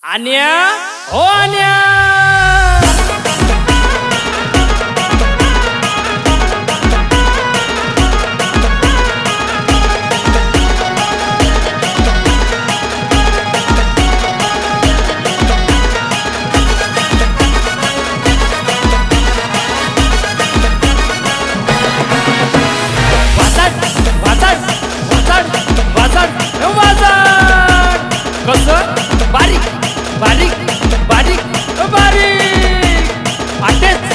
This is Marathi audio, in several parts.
आन्या हो आन्या बारीक बारीक बारीक बारीक आटेच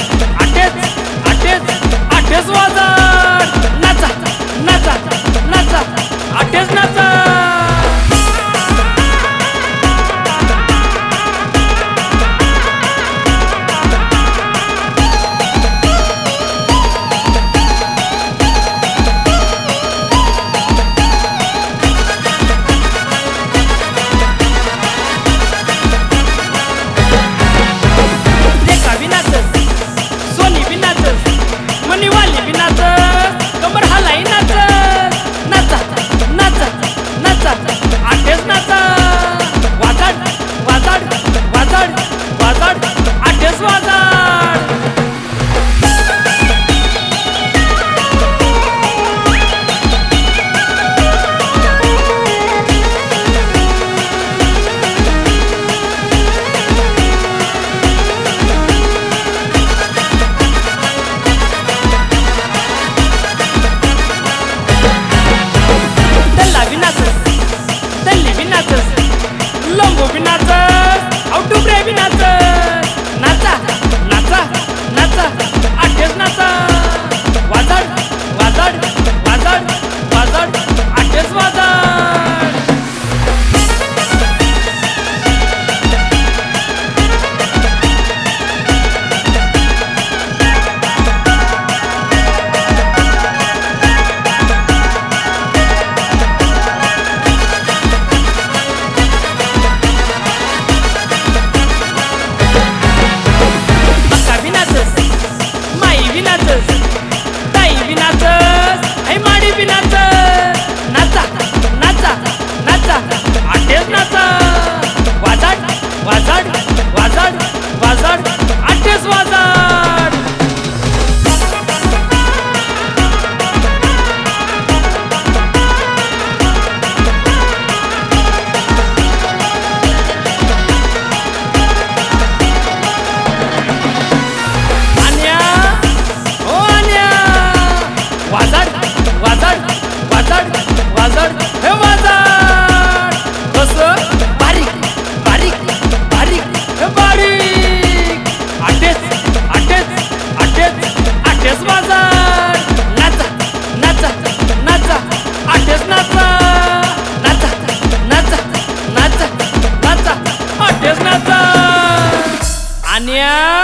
आटेच आटेच आटेच वाजत नाचा नाचा नाचा आटेच नाचा लंबू भी नाचस आउटुब्रे भी नाचस नाचा नाचा नाचा आठेच नाचा वाजड वाजड वाजड वाजड आठेच वाजड ताई भी नाचस आई माडी भी नाचस नाचा नाचा नाचा आठेच नाचा वाजड वाजड वाजड वाजड आठेच वाजड वाजड हे वाजड कसं बारीक बारीक बारीक हे बारीक आठेच आठेच आठेच आठेच वाजड नाचा नाचा नाचा आठेच नाचा नाचा नाचा नाचा नाचा आठेच नाचा आन्या